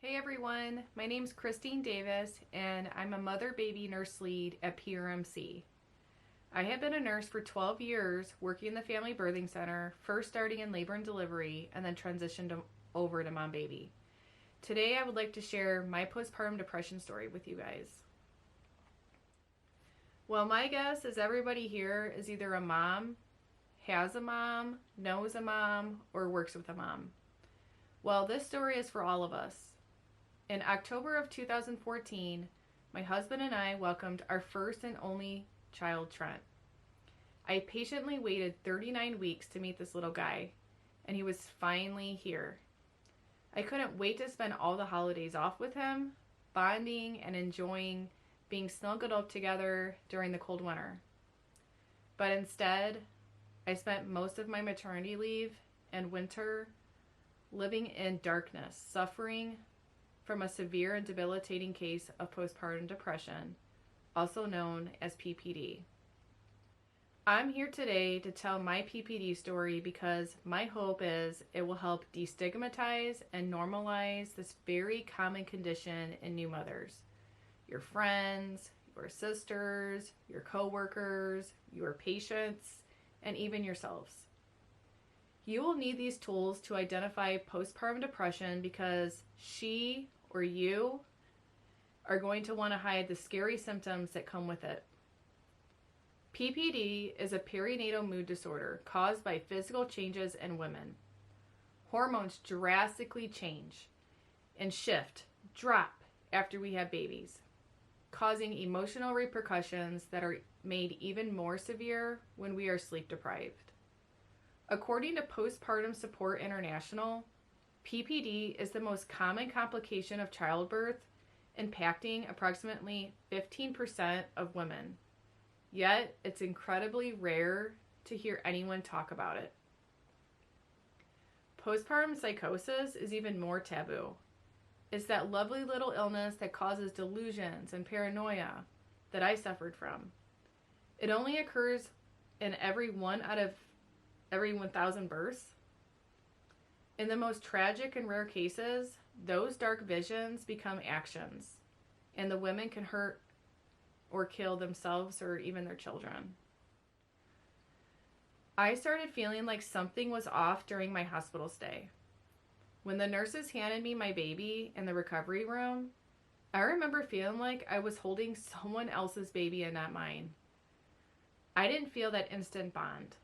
Hey everyone, my name's Christine Davis and I'm a mother-baby nurse lead at PRMC. I have been a nurse for 12 years working in the family birthing center, first starting in labor and delivery and then transitioned over to mom-baby. Today I would like to share my postpartum depression story with you guys. Well, my guess is everybody here is either a mom, has a mom, knows a mom, or works with a mom. Well, this story is for all of us. In October of 2014, my husband and I welcomed our first and only child, Trent. I patiently waited 39 weeks to meet this little guy, and he was finally here. I couldn't wait to spend all the holidays off with him, bonding and enjoying being snuggled up together during the cold winter. But instead, I spent most of my maternity leave and winter living in darkness, suffering from a severe and debilitating case of postpartum depression, also known as PPD. I'm here today to tell my PPD story because my hope is it will help destigmatize and normalize this very common condition in new mothers. Your friends, your sisters, your coworkers, your patients, and even yourselves. You will need these tools to identify postpartum depression because she or you are going to want to hide the scary symptoms that come with it. PPD is a perinatal mood disorder caused by physical changes in women. Hormones drastically change and drop after we have babies, causing emotional repercussions that are made even more severe when we are sleep deprived. According to Postpartum Support International, PPD is the most common complication of childbirth, impacting approximately 15% of women. Yet, it's incredibly rare to hear anyone talk about it. Postpartum psychosis is even more taboo. It's that lovely little illness that causes delusions and paranoia that I suffered from. It only occurs in every 1,000 births. In the most tragic and rare cases, those dark visions become actions, and the women can hurt or kill themselves or even their children. I started feeling like something was off during my hospital stay. When the nurses handed me my baby in the recovery room, I remember feeling like I was holding someone else's baby and not mine. I didn't feel that instant bond.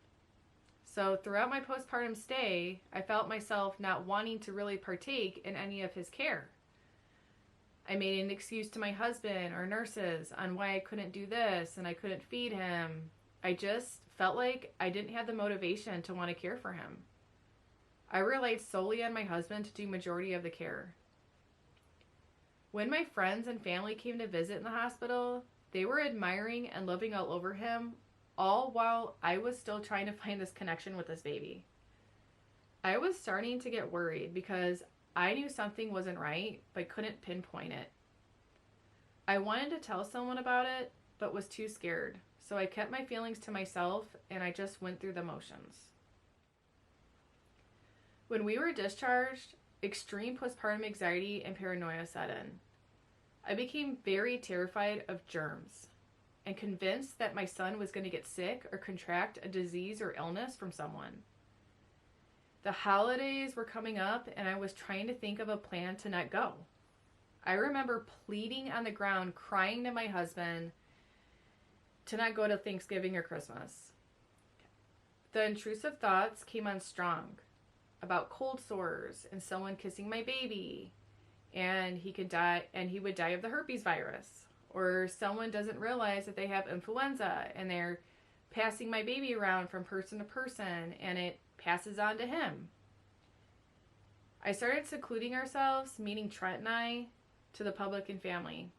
So throughout my postpartum stay, I felt myself not wanting to really partake in any of his care. I made an excuse to my husband or nurses on why I couldn't do this and I couldn't feed him. I just felt like I didn't have the motivation to want to care for him. I relied solely on my husband to do majority of the care. When my friends and family came to visit in the hospital, they were admiring and loving all over him, all while I was still trying to find this connection with this baby. I was starting to get worried because I knew something wasn't right, but couldn't pinpoint it. I wanted to tell someone about it, but was too scared, so I kept my feelings to myself and I just went through the motions. When we were discharged, extreme postpartum anxiety and paranoia set in. I became very terrified of germs and convinced that my son was going to get sick or contract a disease or illness from someone. The holidays were coming up and I was trying to think of a plan to not go. I remember pleading on the ground, crying to my husband to not go to Thanksgiving or Christmas. The intrusive thoughts came on strong about cold sores and someone kissing my baby and he would die of the herpes virus. Or someone doesn't realize that they have influenza and they're passing my baby around from person to person and it passes on to him. I started secluding ourselves, meaning Trent and I, to the public and family.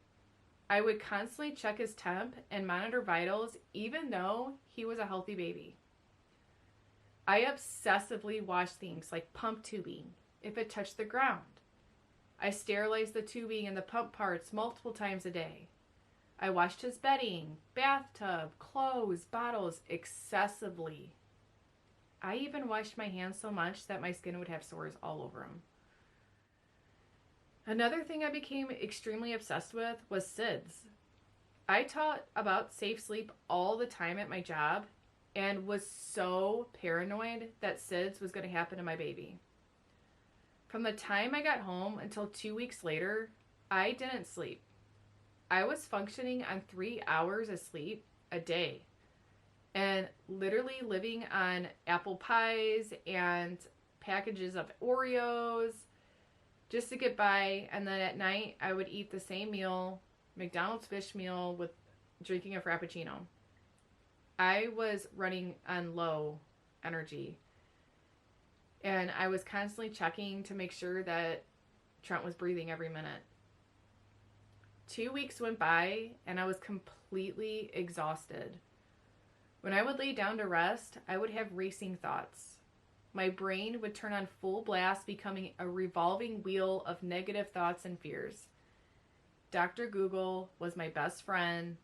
I would constantly check his temp and monitor vitals even though he was a healthy baby. I obsessively watched things like pump tubing if it touched the ground. I sterilized the tubing and the pump parts multiple times a day. I washed his bedding, bathtub, clothes, bottles excessively. I even washed my hands so much that my skin would have sores all over them. Another thing I became extremely obsessed with was SIDS. I taught about safe sleep all the time at my job and was so paranoid that SIDS was going to happen to my baby. From the time I got home until 2 weeks later, I didn't sleep. I was functioning on 3 hours of sleep a day and literally living on apple pies and packages of Oreos just to get by. And then at night, I would eat the same meal, McDonald's fish meal, with drinking a Frappuccino. I was running on low energy. And I was constantly checking to make sure that Trent was breathing every minute. 2 weeks went by and I was completely exhausted. When I would lay down to rest, I would have racing thoughts. My brain would turn on full blast, becoming a revolving wheel of negative thoughts and fears. Dr. Google was my best friend,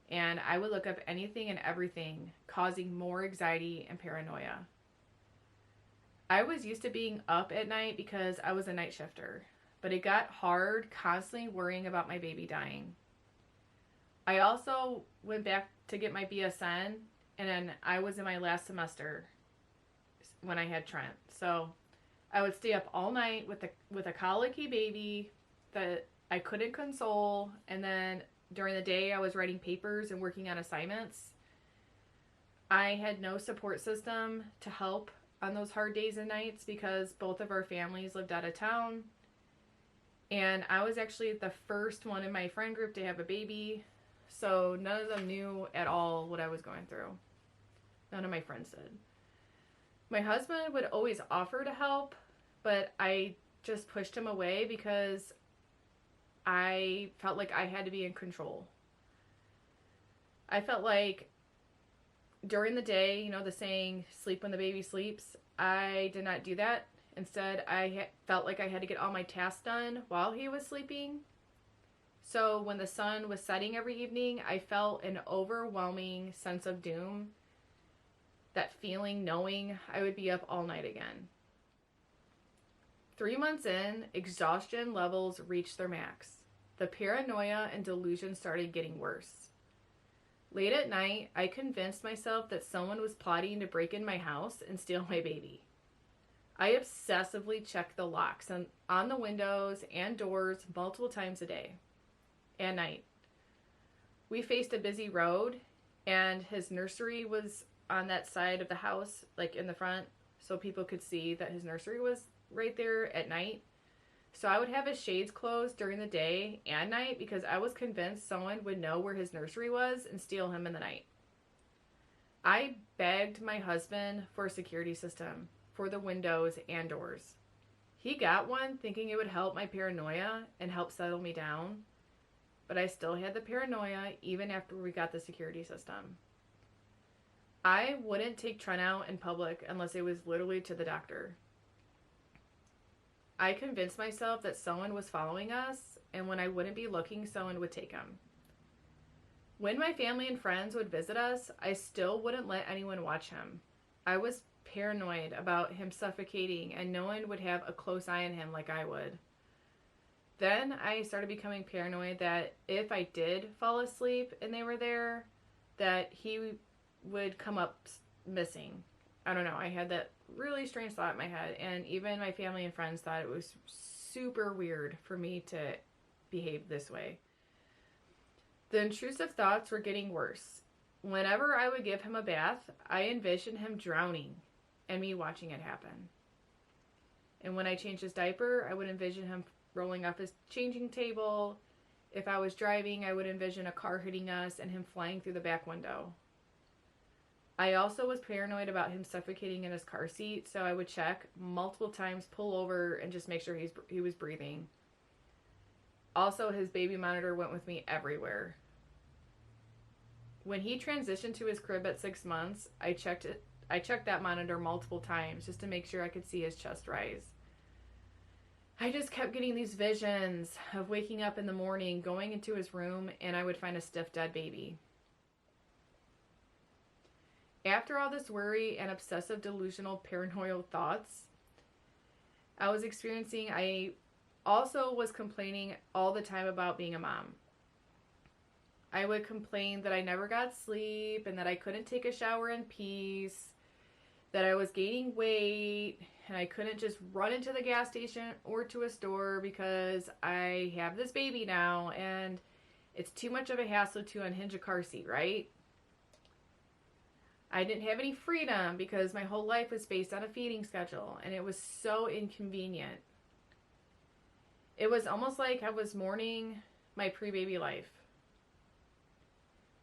and I would look up anything and everything, causing more anxiety and paranoia. I was used to being up at night because I was a night shifter, but it got hard constantly worrying about my baby dying. I also went back to get my BSN, and then I was in my last semester when I had Trent. So I would stay up all night with a colicky baby that I couldn't console, and then during the day I was writing papers and working on assignments. I had no support system to help on those hard days and nights because both of our families lived out of town. And I was actually the first one in my friend group to have a baby, so none of them knew at all what I was going through. None of my friends did. My husband would always offer to help, but I just pushed him away because I felt like I had to be in control. I felt like during the day, you know, the saying, sleep when the baby sleeps, I did not do that. Instead, I felt like I had to get all my tasks done while he was sleeping. So when the sun was setting every evening, I felt an overwhelming sense of doom. That feeling knowing I would be up all night again. 3 months in, exhaustion levels reached their max. The paranoia and delusion started getting worse. Late at night, I convinced myself that someone was plotting to break in my house and steal my baby. I obsessively checked the locks on the windows and doors multiple times a day and night. We faced a busy road, and his nursery was on that side of the house, like in the front, so people could see that his nursery was right there at night. So I would have his shades closed during the day and night because I was convinced someone would know where his nursery was and steal him in the night. I begged my husband for a security system for the windows and doors. He got one thinking it would help my paranoia and help settle me down, but I still had the paranoia even after we got the security system. I wouldn't take Trent out in public unless it was literally to the doctor. I convinced myself that someone was following us, and when I wouldn't be looking, someone would take him. When my family and friends would visit us, I still wouldn't let anyone watch him. I was paranoid about him suffocating, and no one would have a close eye on him like I would. Then I started becoming paranoid that if I did fall asleep and they were there, that he would come up missing. I don't know. I had that really strange thought in my head, and even my family and friends thought it was super weird for me to behave this way. The intrusive thoughts were getting worse. Whenever I would give him a bath, I envisioned him drowning and me watching it happen. And when I changed his diaper, I would envision him rolling off his changing table. If I was driving, I would envision a car hitting us and him flying through the back window. I also was paranoid about him suffocating in his car seat, so I would check multiple times, pull over, and just make sure he was breathing. Also, his baby monitor went with me everywhere. When he transitioned to his crib at 6 months, I checked that monitor multiple times just to make sure I could see his chest rise. I just kept getting these visions of waking up in the morning, going into his room, and I would find a stiff dead baby. After all this worry and obsessive delusional paranoid thoughts I was experiencing, I also was complaining all the time about being a mom. I would complain that I never got sleep and that I couldn't take a shower in peace, that I was gaining weight, and I couldn't just run into the gas station or to a store because I have this baby now and it's too much of a hassle to unhinge a car seat, right? I didn't have any freedom because my whole life was based on a feeding schedule and it was so inconvenient. It was almost like I was mourning my pre-baby life.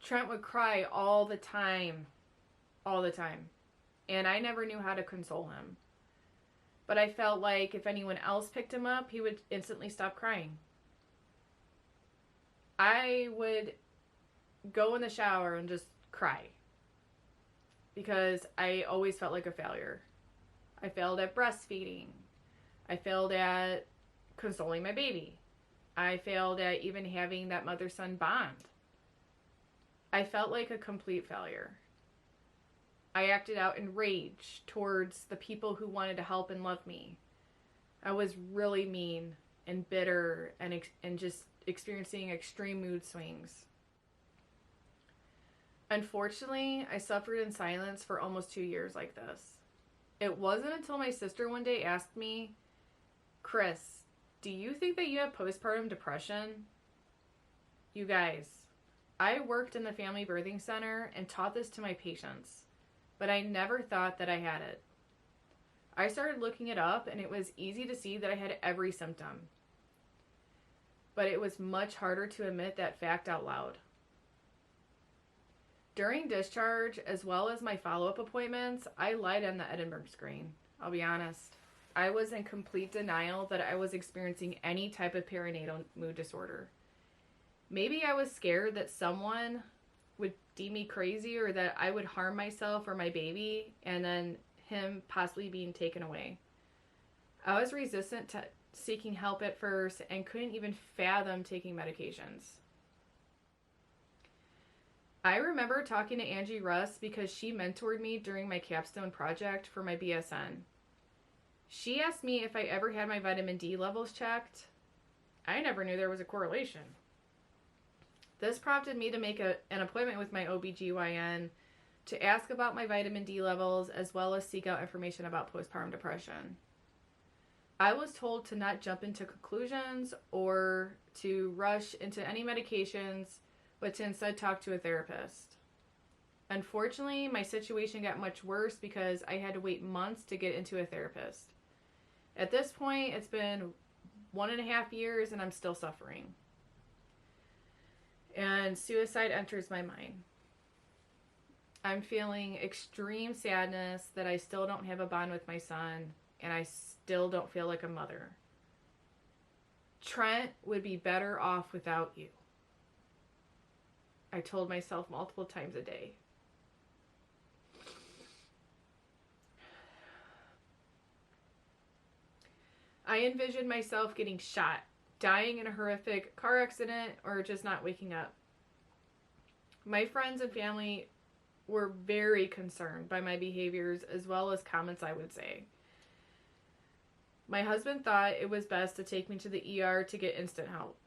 Trent would cry all the time. And I never knew how to console him. But I felt like if anyone else picked him up, he would instantly stop crying. I would go in the shower and just cry. Because I always felt like a failure. I failed at breastfeeding. I failed at consoling my baby. I failed at even having that mother-son bond. I felt like a complete failure. I acted out in rage towards the people who wanted to help and love me. I was really mean and bitter and just experiencing extreme mood swings. Unfortunately, I suffered in silence for almost 2 years like this. It wasn't until my sister one day asked me, "Chris, do you think that you have postpartum depression?" You guys, I worked in the family birthing center and taught this to my patients, but I never thought that I had it. I started looking it up and it was easy to see that I had every symptom. But it was much harder to admit that fact out loud. During discharge, as well as my follow-up appointments, I lied on the Edinburgh screen. I'll be honest. I was in complete denial that I was experiencing any type of perinatal mood disorder. Maybe I was scared that someone would deem me crazy or that I would harm myself or my baby and then him possibly being taken away. I was resistant to seeking help at first and couldn't even fathom taking medications. I remember talking to Angie Russ because she mentored me during my capstone project for my BSN. She asked me if I ever had my vitamin D levels checked. I never knew there was a correlation. This prompted me to make an appointment with my OBGYN to ask about my vitamin D levels as well as seek out information about postpartum depression. I was told to not jump into conclusions or to rush into any medications, but to instead talk to a therapist. Unfortunately, my situation got much worse because I had to wait months to get into a therapist. At this point, it's been 1.5 years and I'm still suffering. And suicide enters my mind. I'm feeling extreme sadness that I still don't have a bond with my son and I still don't feel like a mother. Trent would be better off without you. I told myself multiple times a day. I envisioned myself getting shot, dying in a horrific car accident, or just not waking up. My friends and family were very concerned by my behaviors as well as comments I would say. My husband thought it was best to take me to the ER to get instant help.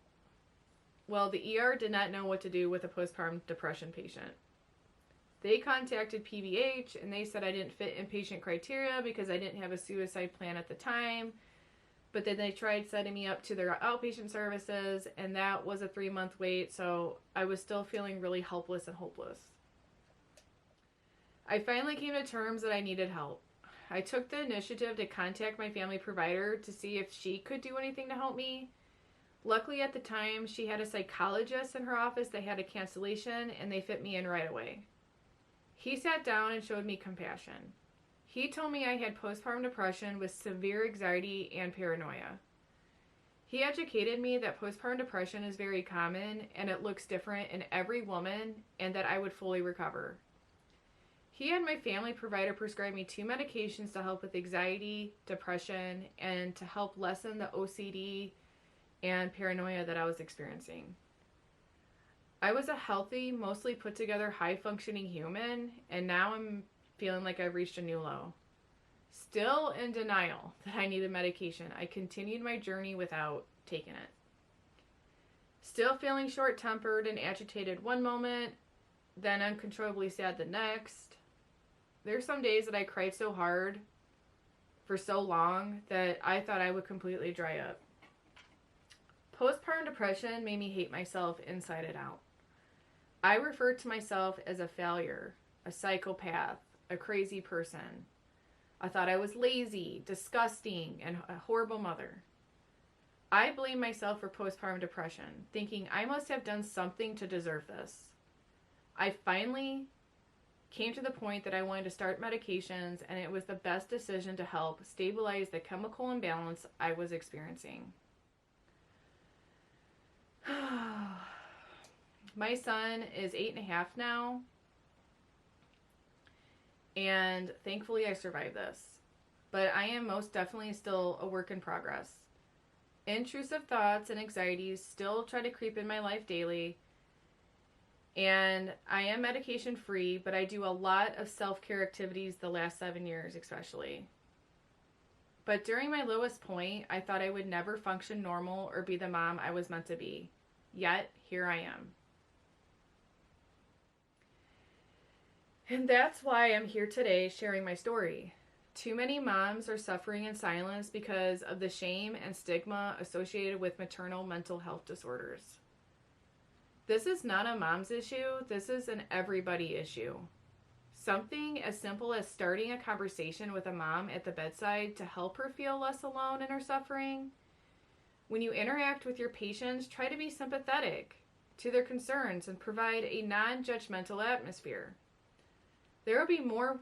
Well, the ER did not know what to do with a postpartum depression patient. They contacted PBH and they said I didn't fit inpatient criteria because I didn't have a suicide plan at the time. But then they tried setting me up to their outpatient services and that was a 3-month wait, so I was still feeling really helpless and hopeless. I finally came to terms that I needed help. I took the initiative to contact my family provider to see if she could do anything to help me. Luckily at the time, she had a psychologist in her office that had a cancellation and they fit me in right away. He sat down and showed me compassion. He told me I had postpartum depression with severe anxiety and paranoia. He educated me that postpartum depression is very common and it looks different in every woman and that I would fully recover. He had my family provider prescribe me 2 medications to help with anxiety, depression, and to help lessen the OCD and paranoia that I was experiencing. I was a healthy, mostly put together, high-functioning human, and now I'm feeling like I've reached a new low. Still in denial that I needed medication, I continued my journey without taking it. Still feeling short-tempered and agitated one moment, then uncontrollably sad the next. There's some days that I cried so hard for so long that I thought I would completely dry up. Postpartum depression made me hate myself inside and out. I referred to myself as a failure, a psychopath, a crazy person. I thought I was lazy, disgusting, and a horrible mother. I blamed myself for postpartum depression, thinking I must have done something to deserve this. I finally came to the point that I wanted to start medications, and it was the best decision to help stabilize the chemical imbalance I was experiencing. My son is 8.5 now, and thankfully I survived this. But I am most definitely still a work in progress. Intrusive thoughts and anxieties still try to creep in my life daily. And I am medication free, but I do a lot of self-care activities the last 7 years especially. But during my lowest point, I thought I would never function normal or be the mom I was meant to be. Yet, here I am. And that's why I'm here today sharing my story. Too many moms are suffering in silence because of the shame and stigma associated with maternal mental health disorders. This is not a mom's issue, this is an everybody issue. Something as simple as starting a conversation with a mom at the bedside to help her feel less alone in her suffering. When you interact with your patients, try to be sympathetic to their concerns and provide a non-judgmental atmosphere. They will be more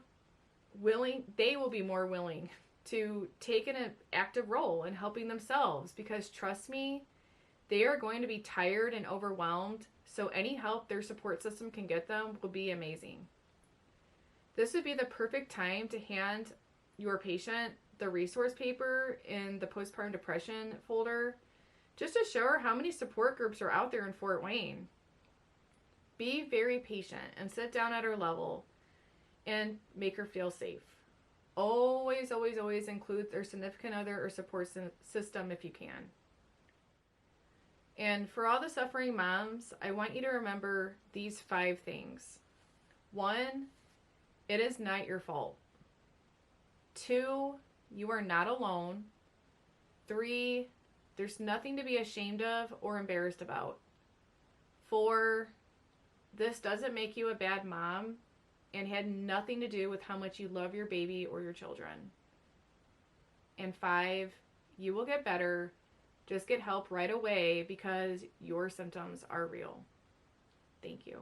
willing to take an active role in helping themselves, because trust me, they are going to be tired and overwhelmed, so any help their support system can get them will be amazing. This would be the perfect time to hand your patient the resource paper in the postpartum depression folder, just to show her how many support groups are out there in Fort Wayne. Be very patient and sit down at her level and make her feel safe. Always, always, always include their significant other or support system if you can. And for all the suffering moms, I want you to remember these 5 things. 1, it is not your fault. 2, you are not alone. 3, there's nothing to be ashamed of or embarrassed about. 4, this doesn't make you a bad mom and had nothing to do with how much you love your baby or your children. And 5, you will get better. Just get help right away because your symptoms are real. Thank you.